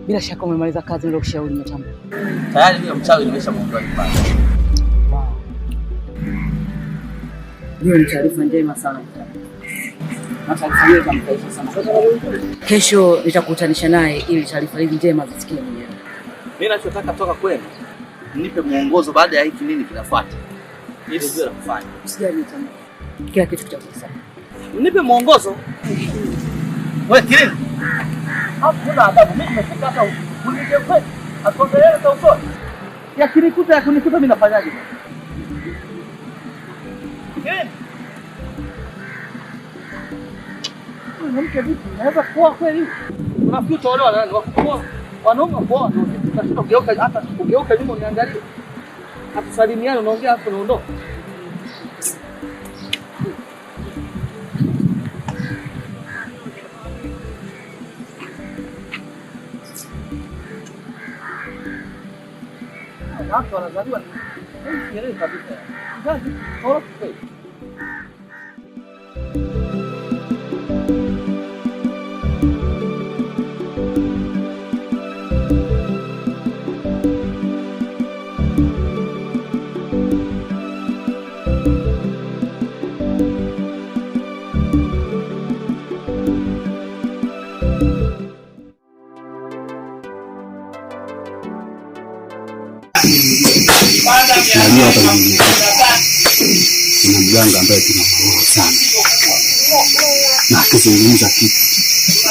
Bila shaka umemaliza kazi ndio kushauri Matamba. Tayari yule mchawi nimeshamuondoa nyumbani. Hiyo ni taarifa njema sana. Nataka kumfurahisha sana. Kesho nitakutanisha naye ili taarifa hizi njema zisikie mwenyewe. Mimi nachotaka toka kwenu, nipe muongozo baada ya hiki nini kinafuata. Ili ndio la kufanya. Usijali Matamba. Kila kitu kitakuwa sawa. Nipe muongozo. Wewe Kilini. Hakuna adabu. Mimi nimefika hapa kunije kwetu. Akongelea sauti. Ya kunikuta mimi nafanyaje? Kilini. Mwanamke vipi? Naweza kuwa kweli? Unafuta wale wale wakubwa. Wanaume ambao ndio tunashindwa kugeuka hata kugeuka nyuma uniangalie. Hatusalimiana unaongea hapo unaondoka. Watu wanazaliwa ni kabisa. Ngazi, horofu. Najua hapa kuna mganga ambaye tunamwona sana, na akizungumza kitu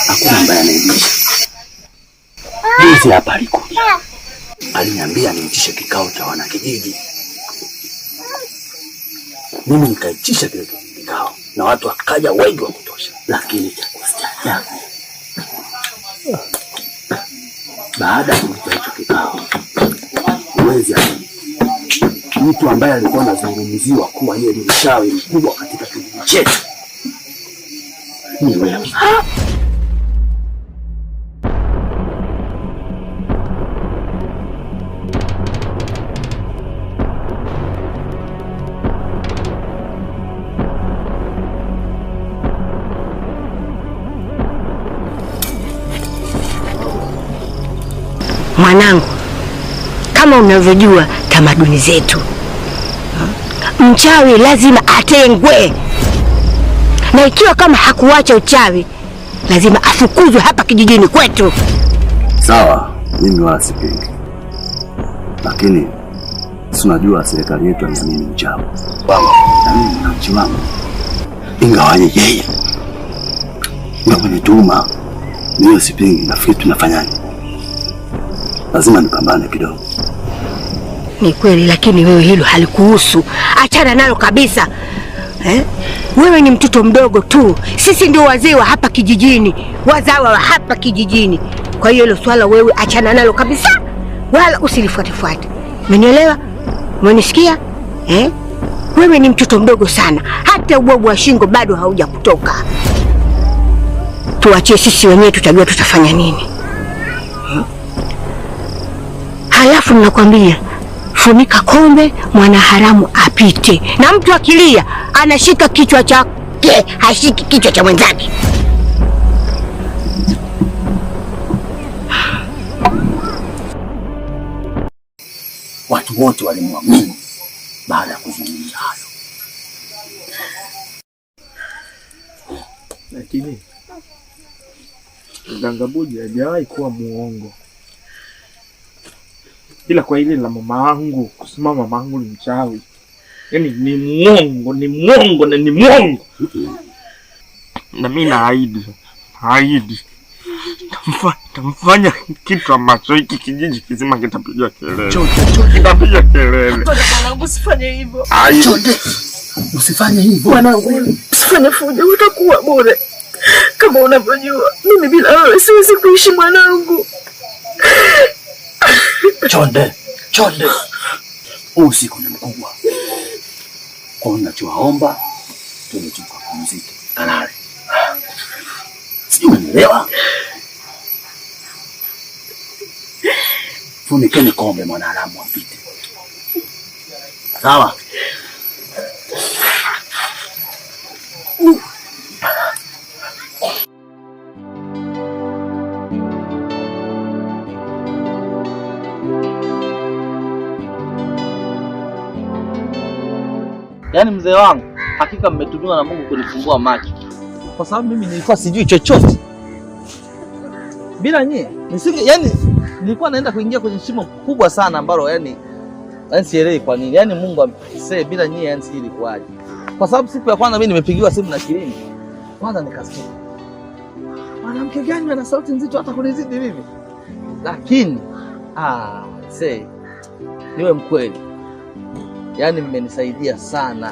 hakuna ambaye anaibisha. Juzi hapa alikuja, aliniambia niitishe kikao cha wanakijiji. Mimi nikaitisha kile kikao na watu wakaja wengi wa kutosha, lakini cha kustaajabu, baada ya kuita hicho kikao, huwezi mtu ambaye alikuwa anazungumziwa kuwa yeye ni mchawi mkubwa katika kijiji chetu ni wewe. Mwanangu, kama unavyojua tamaduni zetu, mchawi lazima atengwe, na ikiwa kama hakuacha uchawi lazima afukuzwe hapa kijijini kwetu. Sawa, mimi wala sipingi, lakini tunajua serikali yetu inamini mchawi na mimi na mchi wangu, ingawaje yeye ndio mwenye tuhuma. Mimi sipingi, nafikiri tunafanyaje? Lazima nipambane kidogo. Ni kweli, lakini wewe hilo halikuhusu. Achana nalo kabisa. Wewe ni mtoto mdogo tu. Sisi ndio wazee wa hapa kijijini, wazawa wa hapa kijijini. Kwa hiyo hilo swala wewe achana nalo kabisa, wala usilifuate. Umenielewa? Umenisikia? Wewe ni mtoto mdogo sana, hata ubovu wa shingo bado hauja kutoka. Tuachie sisi wenyewe, tutajua tutafanya nini. Halafu ninakwambia, funika kombe, mwana haramu apite. Na mtu akilia anashika kichwa chake, hashiki kichwa cha mwenzake. Watu wote walimwamini baada ya kuzungumza hayo. Lakini mganga Buja hajawahi kuwa muongo. Ila kwa ile la mama wangu, kusema mama wangu ni mchawi, yaani ni mwongo na ni mwongo. Na mimi naahidi Tamfanya kitu ambacho hiki kijiji kizima kitapiga kelele. Kitapiga kelele. Mwanangu usifanye hivyo. Chonde. Usifanye hivyo. Mwanangu usifanye fujo, utakuwa bure. Kama unavyojua mimi bila wewe siwezi kuishi mwanangu. Chonde. Usiku ni mkubwa. Kwa unachowaomba tuende tukapumzike. Kalale. Si umeelewa? Funikeni kombe mwanadamu apite. Sawa? Yaani mzee wangu, hakika mmetumiwa na Mungu kunifungua macho. Kwa sababu mimi nilikuwa sijui chochote. Bila nyie, nilikuwa naenda kuingia kwenye shimo kubwa sana ambalo yani sielewi kwa nini. Yaani Mungu amsee bila nyie yani si ilikuwaje. Kwa sababu siku ya kwanza mimi nimepigiwa simu na Kilindi. Kwanza nikasikia. Mwanamke gani ana sauti nzito hata kunizidi mimi? Lakini niwe mkweli. Yaani mmenisaidia sana.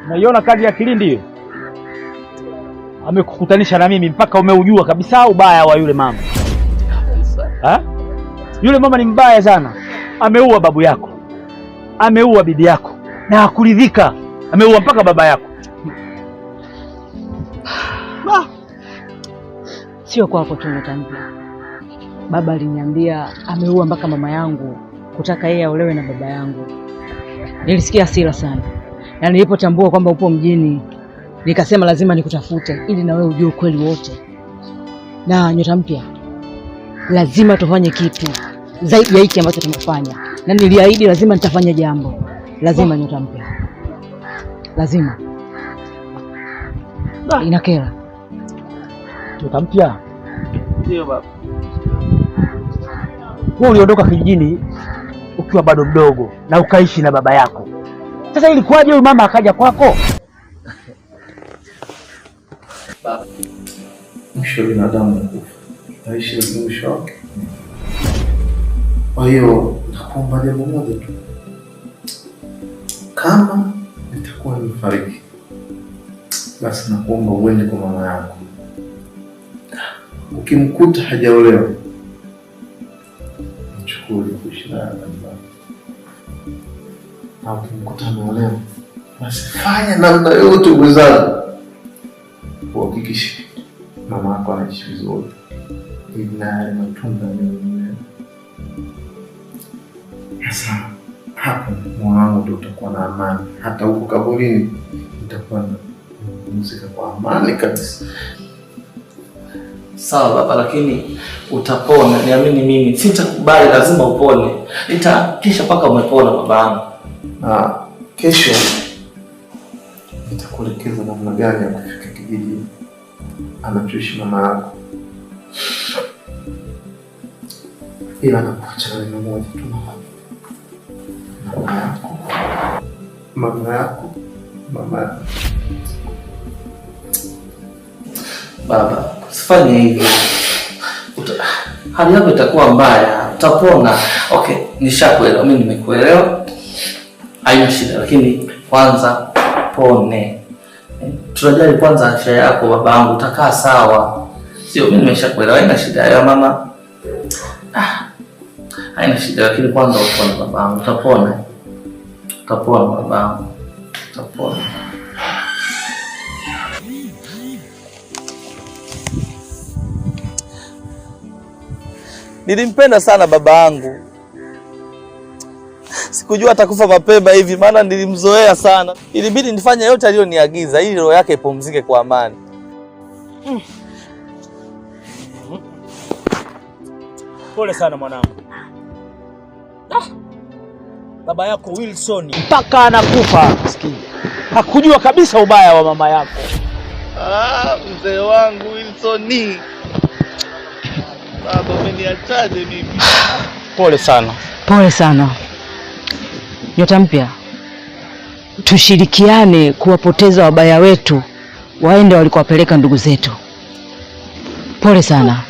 Unaiona kazi ya Kilindi hiyo? Amekukutanisha na mimi mpaka umeujua kabisa ubaya wa yule mama. Yule mama ni mbaya sana. Ameua babu yako. Ameua bibi yako. Na hakuridhika. Ameua mpaka baba yako. Sio kwako tu Nyota. Baba aliniambia ameua mpaka mama yangu kutaka yeye aolewe na baba yangu. Nilisikia hasira sana. Na nilipotambua kwamba upo mjini, nikasema lazima nikutafute ili na wewe ujue ukweli wote. Na Nyota Mpya, lazima tufanye kitu zaidi ya hiki ambacho tumefanya. Na niliahidi lazima nitafanya jambo. Lazima Nyota Mpya. Lazima. Inakera. Nyota Mpya. Ndio baba. Wewe uliondoka kijijini ukiwa bado mdogo na ukaishi na baba yako. Sasa ilikuwaje huyu mama akaja kwako? Baba, Mwisho binadamu kufa. Aishi mwisho wake. Kwa hiyo nakuomba jambo moja tu. Kama nitakuwa nimefariki, basi nakuomba uende kwa mama yako. Ukimkuta hajaolewa, mchukue kuishi naye nyumbani. Na ukimkuta ameolewa, basi fanya namna yote uwezavyo kuhakikisha mama yako anaishi vizuri. Ili naye matunda ya sasa hapo moyo wangu ndio utakuwa na amani. Hata huko kaburini nitakuwa napumzika kwa amani kabisa. Sawa baba, lakini utapona. Niamini mimi, sitakubali, lazima upone. Nitahakikisha mpaka umepona babangu. Na kesho nitakuelekeza namna gani ya kufika kijiji anachoishi mama yako. Ila nakuacha na neno moja tu. Mama yako. Baba, usifanye hivyo. Hali yako itakuwa mbaya, utapona. Okay, nishakuelewa, mimi nimekuelewa. Haina shida, lakini kwanza pone. Tunajali kwanza afya yako babangu, utakaa sawa. Sio mimi nimeshakuelewa, haina shida ya mama. Haina shida, lakini kwanza upone babangu, utapona. Utapona babangu. Utapona. Nilimpenda sana baba yangu. Sikujua atakufa mapema hivi, maana nilimzoea sana. Ilibidi nifanye yote aliyoniagiza ili roho yake ipumzike kwa amani. Pole sana mwanangu. Baba yako Wilson mpaka anakufa maskini hakujua kabisa ubaya wa mama yako. Mzee wangu Wilson. Baba, umeniachaje mimi? Pole sana. Pole sana. Nyota Mpya, tushirikiane kuwapoteza wabaya wetu waende walikowapeleka ndugu zetu. Pole sana.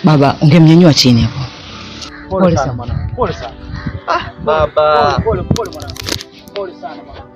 Baba, ungemnyanyua chini hapo. Pole sana mwanangu. Pole sana. Baba. Pole mwanangu. Pole sana mwanangu.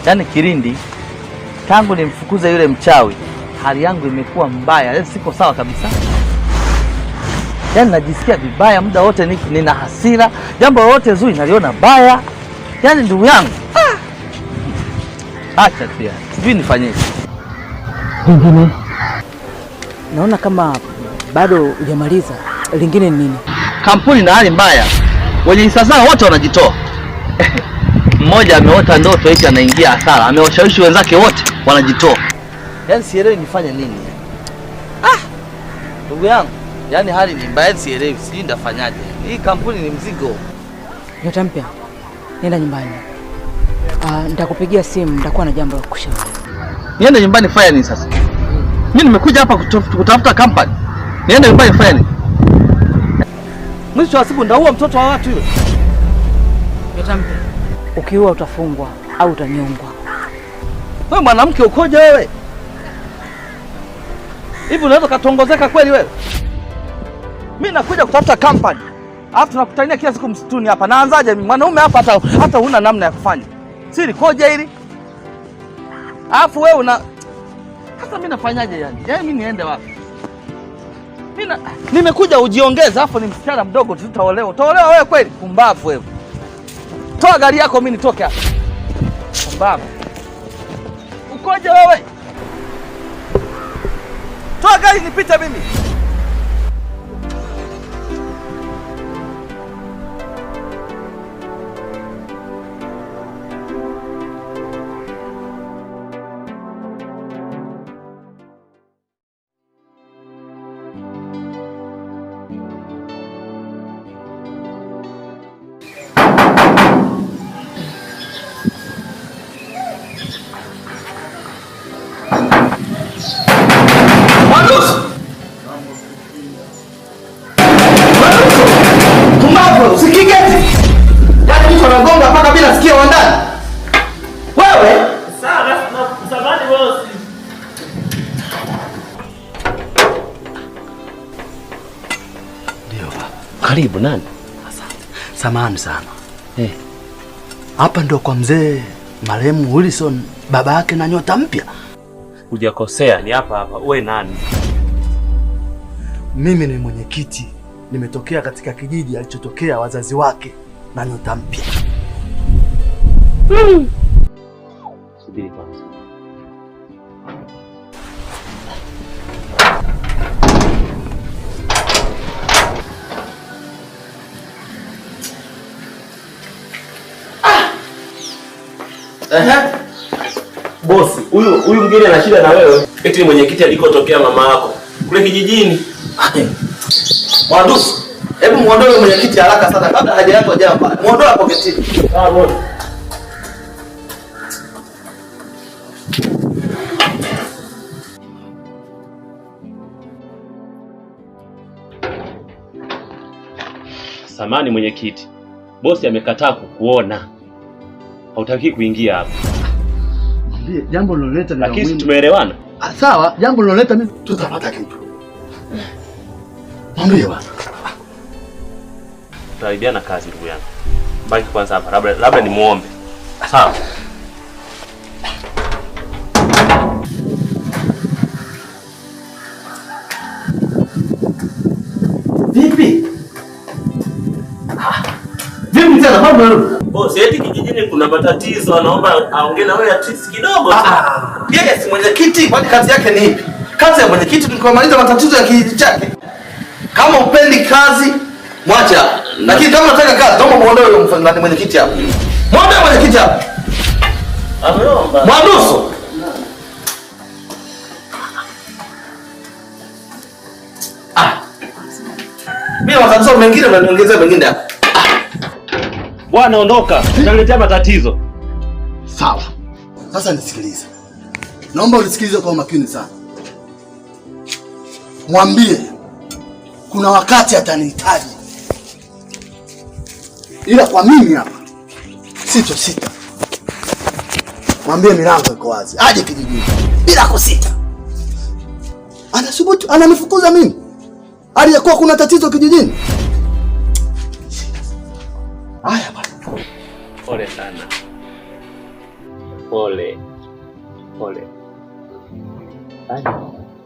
Yaani Kirindi, tangu nimfukuze yule mchawi, hali yangu imekuwa mbaya. Yaani siko sawa kabisa. Yaani najisikia vibaya muda wote, nina hasira. Jambo lolote zuri naliona baya. Yaani ndugu yangu, acha tu, sijui nifanyeje. Lingine naona kama bado hujamaliza. Lingine ni nini? Kampuni na hali mbaya, wenye hisa zao wote wanajitoa. Mmoja ameota ndoto eti anaingia hasara, amewashawishi wenzake wote wanajitoa. Yaani sielewi nifanye nini. Ndugu yangu, yaani hali ni mbaya, sielewi, sijui ndafanyaje. Hii kampuni ni mzigo. Nyota mpya, nenda nyumbani. Nitakupigia simu, nitakuwa na jambo la kukushauri. Niende nyumbani fanya nini sasa? Mimi nimekuja hapa kutafuta kampani. Niende nyumbani fanya nini? Mwisho wa siku ndaua mtoto wa watu yule. Nyota mpya, ukiua utafungwa au utanyongwa. Wewe mwanamke ukoje wewe? Hivi unaweza katongozeka kweli wewe? Mimi nakuja kutafuta kampani, alafu tunakutania kila siku msituni hapa. Naanzaje mimi? Mwanaume hapa hata huna namna ya kufanya. Siri koje hili? Alafu wewe hata mimi nafanyaje yani? Yaani mimi niende wapi? Nimekuja ujiongeze, alafu ni msichana mdogo tutaolewa. Utaolewa wewe kweli? Pumbavu wewe. Toa gari yako mimi nitoke hapa. Pumbavu. Ukoje wewe? Toa gari nipite mimi. Karibu nani? Asante. Samahani sana. Hapa ndo kwa mzee marehemu Wilson, baba yake na Nyota Mpya? Hujakosea, ni hapa hapa. Uwe nani? Mimi ni mwenyekiti. Nimetokea katika kijiji alichotokea wazazi wake na Nyota Mpya. Subiri kwanza. Bosi, huyu mgeni ana shida na wewe. Eti mwenyekiti alikotokea mama yako kule kijijini. Mwandusi, hebu muondoe mwenyekiti haraka sana kabla haja yako hajapa. Muondoe hapo getini. Sawa bosi. Samani mwenyekiti, bosi amekataa kukuona. Hautaki kuingia hapa. Ndiye jambo liloleta ni lakini tumeelewana. Sawa, jambo liloleta mimi tutapata kitu. Mwambie bwana. Tutaidiana kazi ndugu yangu. Baki kwanza hapa, labda nimuombe. Sawa. Vipi? Vipi tena mambo leo? Bosi, eti kijijini kuna matatizo, anaomba aongee na wewe atrisi kidogo tu. Yeye si mwenyekiti, kwani kazi yake ni ipi? Kazi ya mwenyekiti ni kumaliza matatizo ya kijiji chake. Kama upendi kazi, mwacha. Lakini kama unataka kazi, naomba muondoe huyo mwenyekiti hapo. Muondoe mwenyekiti hapo. Ameomba. Mwanduso. Mimi matatizo mengine na niongezea mengine hapa. Bwana ondoka, unaletea matatizo. Sawa. Sasa nisikilize. Naomba unisikilize kwa makini sana. Mwambie kuna wakati atanihitaji. Ila kwa mimi hapa sitosita. Mwambie milango iko wazi. Aje kijijini bila kusita. Anasubutu, ananifukuza mimi. Aliyakuwa kuna tatizo kijijini. Haya bwana. Pole sana. Pole.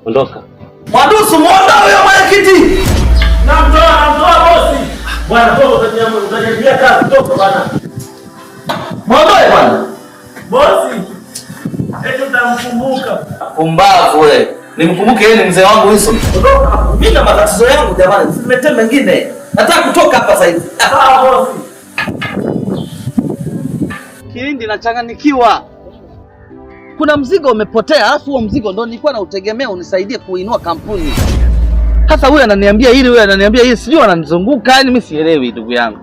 Ondoka. Mwandusu, muondoe huyo mwenyekiti. Namtoa bosi. Bwana toka utajia kazi toka bwana. Muondoe bwana. Bosi. Eti utamkumbuka. Pumbavu wewe. Nimkumbuke yeye ni mzee wangu Wilson. Ondoka. Mimi na matatizo yangu jamani. Siletee mengine. Nataka kutoka hapa sasa hivi. Sawa bosi. Kilindi nachanganikiwa. Kuna mzigo umepotea, alafu huo mzigo ndo nilikuwa nautegemea unisaidie kuinua kampuni. Sasa huyu ananiambia hili, huyu ananiambia hili, sijui ananizunguka, yani mimi sielewi ndugu yangu.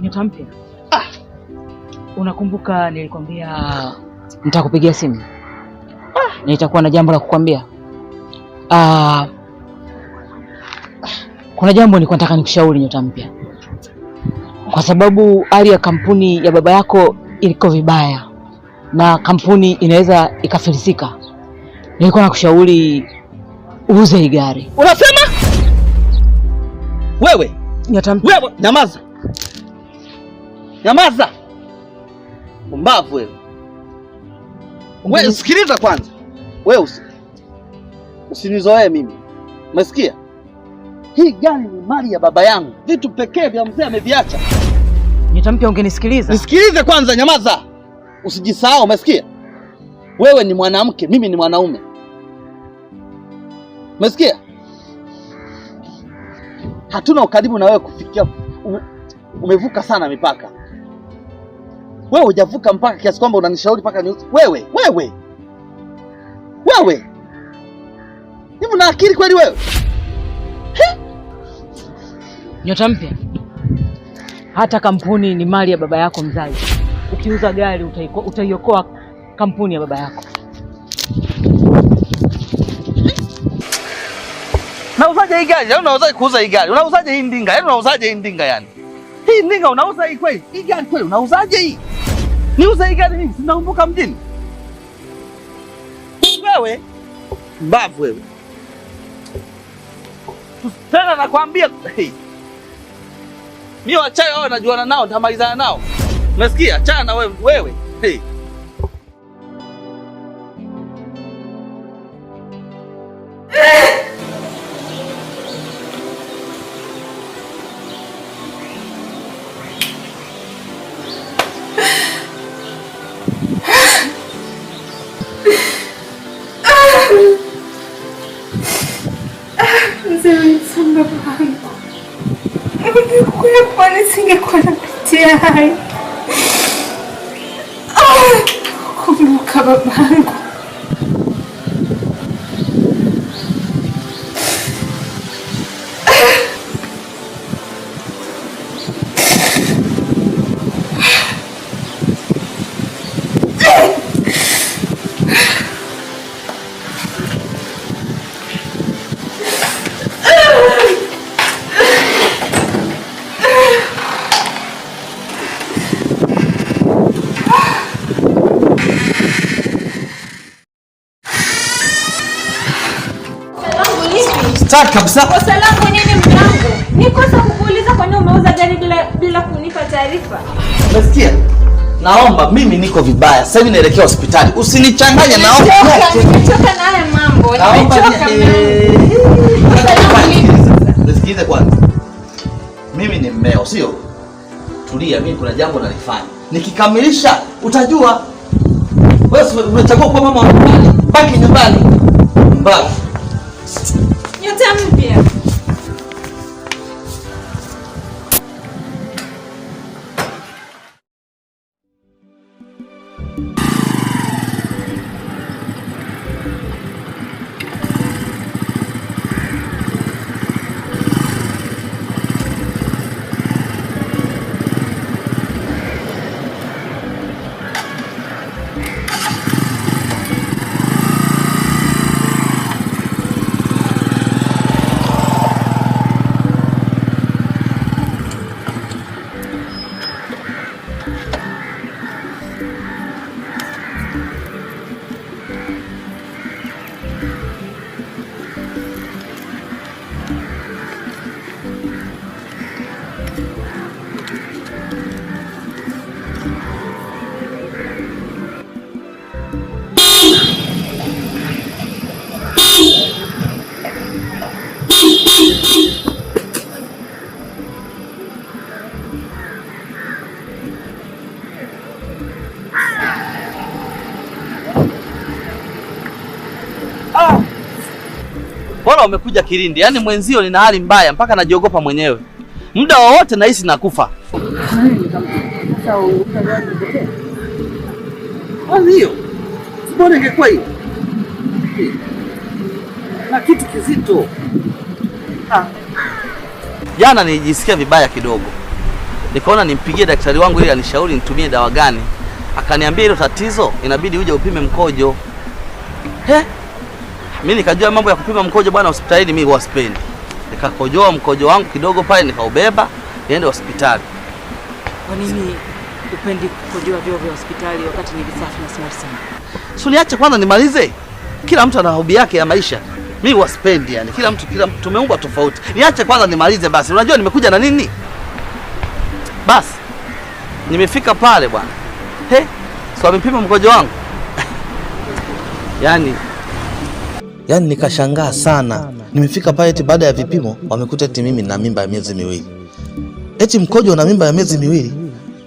Nyota mpya. Unakumbuka nilikwambia nitakupigia simu? Nitakuwa na jambo la kukwambia. Kuna jambo nilikuwa nataka nikushauri Nyota mpya. Kwa sababu hali ya kampuni ya baba yako iliko vibaya na kampuni inaweza ikafilisika. Nilikuwa nakushauri uuze hii gari. Unasema? Wewe, Nyota mpya. wewe nyamaza. Nyamaza. Pumbavu wewe. Wewe sikiliza kwanza. Wewe usinizoee mimi. Umesikia? Hii gari ni mali ya baba yangu. Vitu pekee vya mzee ameviacha. Nyota mpya, ungenisikiliza. Nisikilize kwanza, nyamaza. Usijisahau, umesikia? Wewe ni mwanamke, mimi ni mwanaume. Umesikia? Hatuna ukaribu na wewe kufikia. Umevuka sana mipaka. Wewe hujavuka mpaka kiasi kwamba unanishauri mpaka ni wewe. Hivi una akili kweli wewe? Nyota mpya. Hata kampuni ni mali ya baba yako mzazi. Ukiuza gari utaiokoa kampuni ya baba yako. Unauzaje hii gari? Unauzaje kuuza hii gari? Unauzaje hii ndinga? Unauzaje hii ndinga yani? Hii ndinga unauza hii kweli? Hii gari kweli unauzaje hii? Niuza hii gari mimi sinakumbuka mjini. Wewe mbavu wewe. Tena nakwambia mimi wachawi wao najuana nao, nitamalizana nao. Umesikia? Achana na wewe. Hey. Ungekuwepo nisingekuwa napitia haya. Kumbuka babangu. Sitaki kabisa. Kosa langu nini mlango? Ni kosa kukuuliza kwa nini umeuza gari bila kunipa taarifa. Umesikia? Naomba, mimi niko vibaya. Sasa hivi naelekea hospitali. Usinichanganye, naomba. Nimechoka na haya mambo. Nimechoka Nisikize kwanza. Mimi ni mmeo, sio? Tulia, mimi kuna jambo nalifanya. Nikikamilisha utajua. Wewe umechagua kuwa mama wa nyumbani. Baki nyumbani. Mbaya. Nyota mpya. Bora umekuja Kilindi. Yaani mwenzio nina hali mbaya mpaka najiogopa mwenyewe. Muda wowote nahisi nakufa. Sasa utaanza kupotea. Ndio. Mbona ingekuwa hiyo? Na kitu kizito. Jana nilijisikia vibaya kidogo. Nikaona nimpigie daktari wangu ili anishauri nitumie dawa gani. Akaniambia hilo tatizo inabidi uje upime mkojo. Mimi nikajua mambo ya kupima mkojo bwana hospitalini mimi huwasipendi. Nikakojoa mkojo wangu kidogo pale nikaubeba niende hospitali. Kwa nini upendi kukojoa vyoo vya hospitali wakati ni visafi na safi sana? Niache kwanza nimalize. Kila mtu ana hobi yake ya maisha. Mimi huwasipendi yani. Kila mtu tumeumbwa tofauti. Niache kwanza nimalize basi. Unajua nimekuja na nini? Basi. Nimefika pale bwana. So amepima mkojo wangu. Yaani nikashangaa sana. Nimefika pale eti baada ya vipimo wamekuta eti mimi nina mimba ya miezi miwili. Eti mkojo una mimba ya miezi miwili?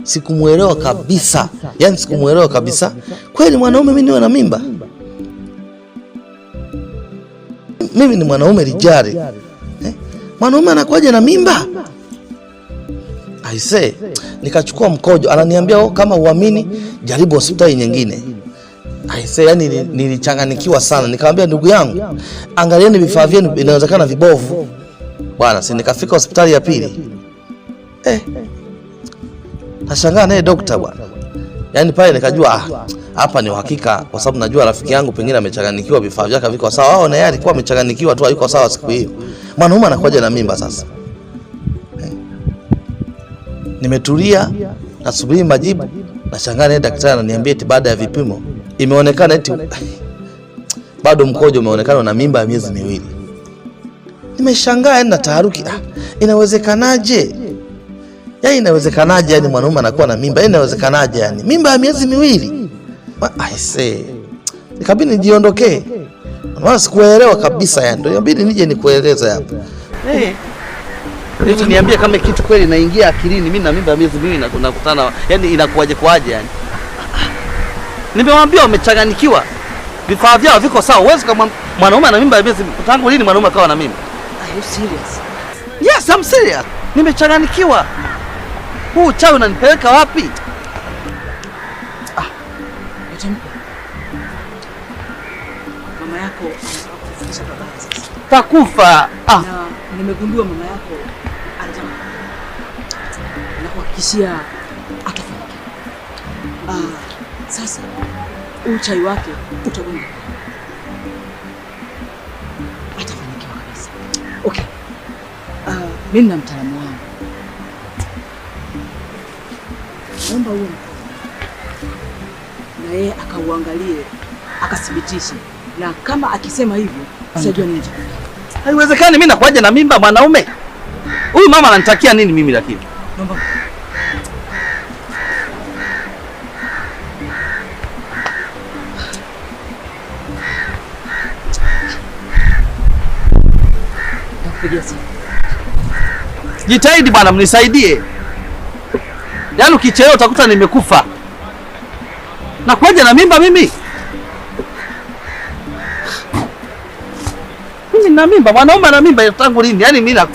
Sikumuelewa kabisa. Yaani sikumuelewa kabisa. Kweli mwanaume mimi niwe na mimba? Mimi ni mwanaume rijali. Mwanaume anakuaje na mimba? Aisee, nikachukua mkojo, ananiambia kama uamini jaribu hospitali nyingine. Aisee, yani nilichanganikiwa sana. Nikamwambia ndugu yangu, angalieni vifaa vyenu inawezekana vibovu. Bwana, si nikafika hospitali ya pili. Nashangaa naye daktari bwana. Yaani pale nikajua hapa ni uhakika kwa sababu najua rafiki yangu pengine amechanganikiwa vifaa vyake viko sawa. Wao na yeye alikuwa amechanganikiwa tu hayuko sawa siku hiyo. Mwanaume anakuja na mimba sasa. Nimetulia nasubiri majibu. Nashangaa naye daktari ananiambia eti baada ya vipimo imeonekana eti bado mkojo umeonekana na mimba ya miezi miwili. Nimeshangaa na taharuki. Inawezekanaje? Yaani inawezekanaje yani mwanaume anakuwa na mimba? Inawezekanaje yani? Mimba ya miezi miwili. Aisee. Nikabidi nijiondokee. Maana sikuelewa kabisa yani. Ndio inabidi nije nikueleze hapa. Hivi niambie kama kitu kweli inaingia akilini mimi na mimba ya miezi miwili na tunakutana yani inakuaje kwaje yani? Nimewambia wamechanganyikiwa. Vifaa vyao viko sawa. Uwezi kama mwanaume ana mimba ya miezi tangu lini mwanaume akawa na mimba? Are you serious? Yes, I'm serious. Nimechanganyikiwa. Huu chai unanipeleka wapi? Mama yako anakufikisha baba sasa. Takufa. Na nimegundua mama yako anataka kuhakikishia atafanikiwa. Sasa uchai wake utagonga. Atafanikiwa kabisa. Okay. Mimi na mtaalamu wangu. Naomba uone. Na yeye akauangalie, akathibitishe. Na kama akisema hivyo, sijua nini. Haiwezekani mimi nakuaje na mimba mwanaume? Huyu mama ananitakia nini mimi lakini? Naomba. Nakupigia simu. Jitahidi bwana mnisaidie. Yaani ukichelewa utakuta nimekufa. Nakuaje na mimba mimi? Mimi na mimba, mwanaume na mimba tangu lini? Yaani mimi na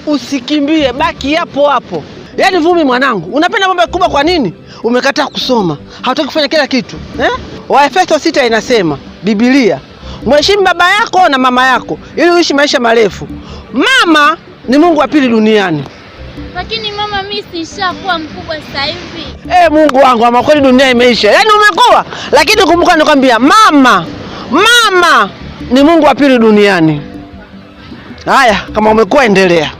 Usikimbie, baki hapo hapo. Yaani Vumi mwanangu, unapenda mambo makubwa kwa nini? Umekataa kusoma. Hautaki kufanya kila kitu. Waefeso 6 inasema, Biblia, mheshimu baba yako na mama yako ili uishi maisha marefu. Mama ni Mungu wa pili duniani. Lakini mama, mimi sishakuwa mkubwa sasa hivi. Mungu wangu, ama kweli dunia imeisha. Yaani umekuwa, lakini kumbuka nikwambia, mama ni Mungu wa pili duniani. Haya, kama umekuwa endelea.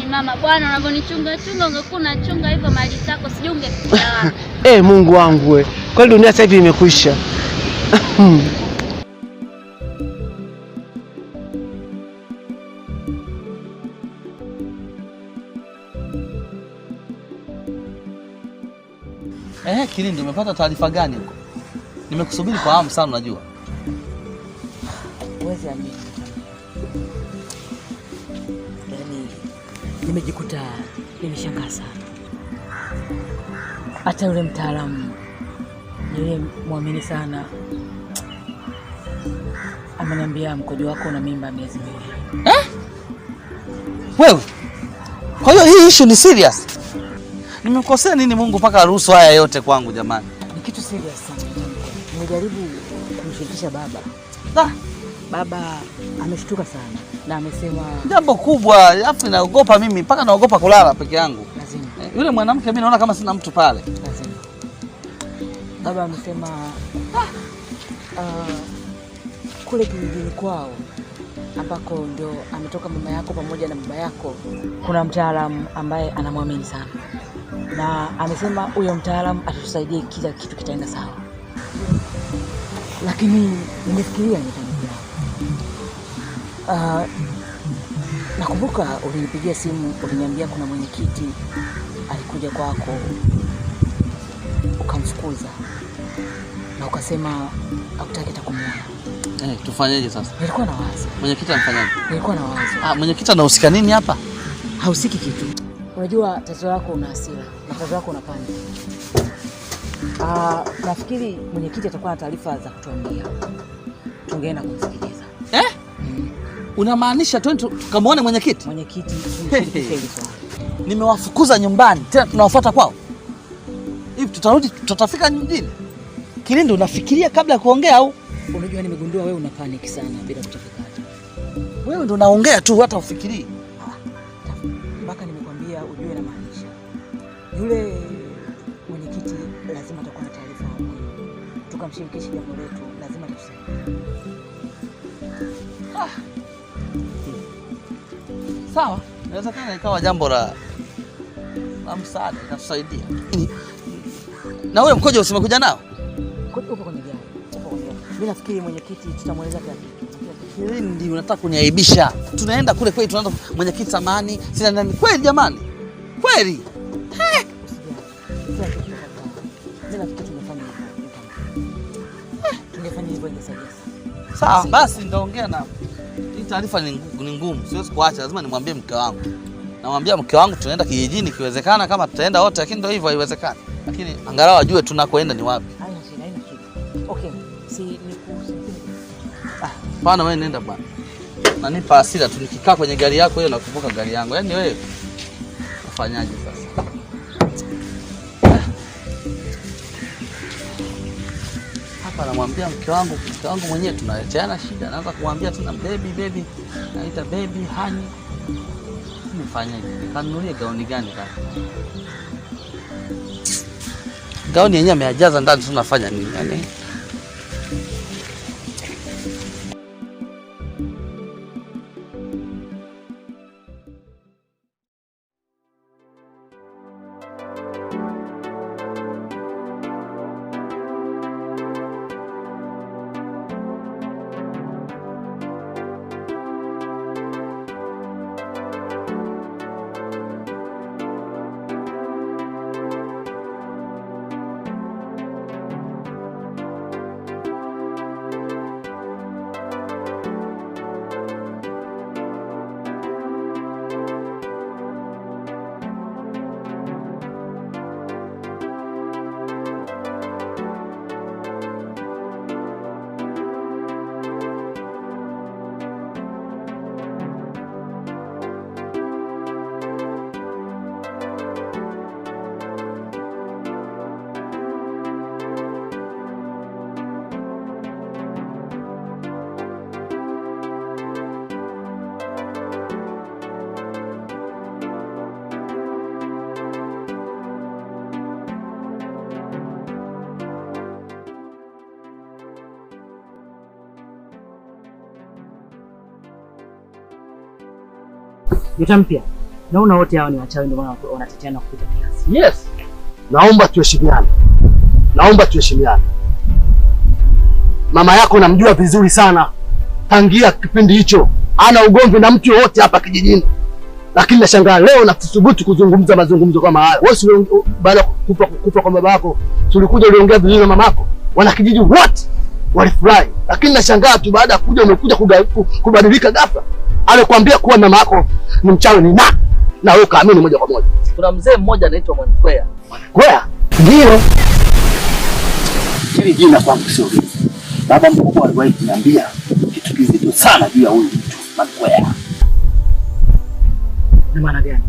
Mama bwana, unavyonichunga ungekuwa unachunga hivyo mali zako sijui ungekuwa wapi. Mungu wangu we. Kweli dunia sasa hivi imekwisha. Kilindi, umepata taarifa gani huko? Nimekusubiri kwa hamu sana unajua. Uwezi amini. Yaani nimejikuta nimeshangaa sana. Hata yule mtaalamu nilimwamini sana ameniambia mkojo wako una mimba miezi miwili. Wewe? Kwa hiyo hii issue ni serious? Nimekosea nini Mungu mpaka aruhusu haya yote kwangu jamani? Ni kitu serious sana. Nimejaribu kumshirikisha baba. Baba ameshtuka sana na amesema jambo kubwa, alafu naogopa mimi mpaka naogopa kulala peke yangu. Lazima. Yule mwanamke mimi naona kama sina mtu pale. Lazima. Baba amesema kule kijijini kwao ambako ndio ametoka mama yako pamoja na baba yako, kuna mtaalamu ambaye anamwamini sana. Na amesema huyo mtaalamu atatusaidia kila kitu kitaenda sawa. Lakini nimefikiria nakumbuka ulinipigia simu uliniambia kuna mwenyekiti alikuja kwako ukamfukuza na ukasema hakutaki hata kumuona. Tufanyeje sasa? Nilikuwa na wazo. Mwenyekiti amfanyaje? Nilikuwa na wazo. Mwenyekiti anahusika nini hapa? Hausiki kitu. Unajua tatizo lako una hasira na tatizo lako una panic. Nafikiri mwenyekiti atakuwa na taarifa za kutuambia. Tungeenda kumsikiliza. Unamaanisha tukamwone mwenyekiti? Mwenyekiti tumshirikishe hili swala. Nimewafukuza nyumbani, tena tunawafuata kwao. Hivi tutafika mjini? Kilindi, unafikiria kabla ya kuongea au? Unajua nimegundua wewe una panic sana bila kutafakari. Wewe ndo unaongea tu hata ufikirii. Mpaka nimekwambia ujue na maanisha. Yule mwenyekiti lazima atakuwa na taarifa. Tukamshirikishe jambo letu, lazima tusaidie. Sawa, inawezekana ikawa jambo la msaada, itatusaidia. Na wewe mkojo usimekuja nao? Upo kwenye gari. Mimi nafikiri mwenyekiti tutamweleza kila kitu. Kilindi, unataka kuniaibisha. Tunaenda kule kweli, tunaanza mwenyekiti samani, sina nani. Kweli jamani? Kweli? Mimi nafikiri tungefanya hivyo ingesaidia. Sawa, basi nitaongea nao. Hii taarifa ni ngumu, siwezi kuacha, lazima nimwambie mke wangu. Namwambia mke wangu tunaenda kijijini, kiwezekana kama tutaenda wote, lakini ndio hivyo haiwezekani. Lakini angalau ajue tunakoenda ni wapi. Haina shida. Okay, si nikusindikize. Bwana wewe nenda bwana. Nanipa hasira tu nikikaa kwenye gari yako hiyo nakumbuka gari yangu. Yaani wewe ufanyaje sasa? Hapa namwambia mke wangu mwenyewe tunaleteana shida. Naanza kumwambia tena baby, naita baby, honey. nifanyaje? Kanunulie gauni gani kaka? Gauni yenyewe amejaza ndani, tunafanya nini yani? Nyota mpya. Naona wote hao ni wachawi ndio maana wanateteana kupita kiasi. Yes. Naomba tuheshimiane. Naomba tuheshimiane. Mama yako namjua vizuri sana. Tangia kipindi hicho ana ugomvi na mtu yote hapa kijijini. Lakini nashangaa leo nathubutu kuzungumza mazungumzo kama haya. Wewe baada kufa kwa baba yako, tulikuja uliongea vizuri na mamako. Wana kijiji wote walifurahi. Lakini nashangaa tu baada ya kuja umekuja kubadilika ghafla. Alikwambia kuwa mama yako ni mchawi ni nani? Na wewe kaamini moja kwa moja. Kuna mzee mmoja anaitwa Mwanakwea. Mwanakwea? Ndio. Hili jina kwangu sio hili. Baba mkubwa aliwahi kuniambia kitu kizito sana juu ya huyu mtu Mwanakwea. Ni maana gani?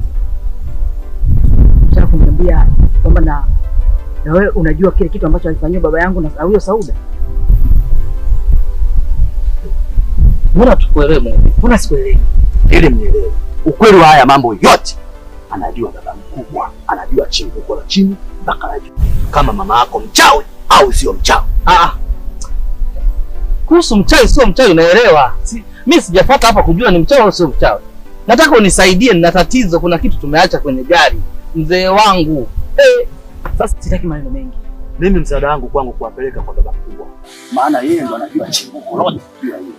Nataka kuniambia kwamba na wewe unajua kile kitu ambacho alifanyia baba yangu na huyo Sauda? Mbona tukuelewe? Mbona sikuelewi? Ili mnielewe. Ukweli wa haya mambo yote anajua baba mkubwa, anajua chimbuko la chini mpaka la juu. Kama mama yako mchawi au sio mchawi. Kuhusu mchawi sio mchawi naelewa. Mimi sijafuata hapa kujua ni mchawi au sio mchawi. Nataka unisaidie, nina tatizo, kuna kitu tumeacha kwenye gari. Mzee wangu. Sasa sitaki maneno mengi. Mimi msaada wangu kwangu kuwapeleka kwa baba mkubwa. Maana yeye ndo anajua chimbuko lote juu ya hilo.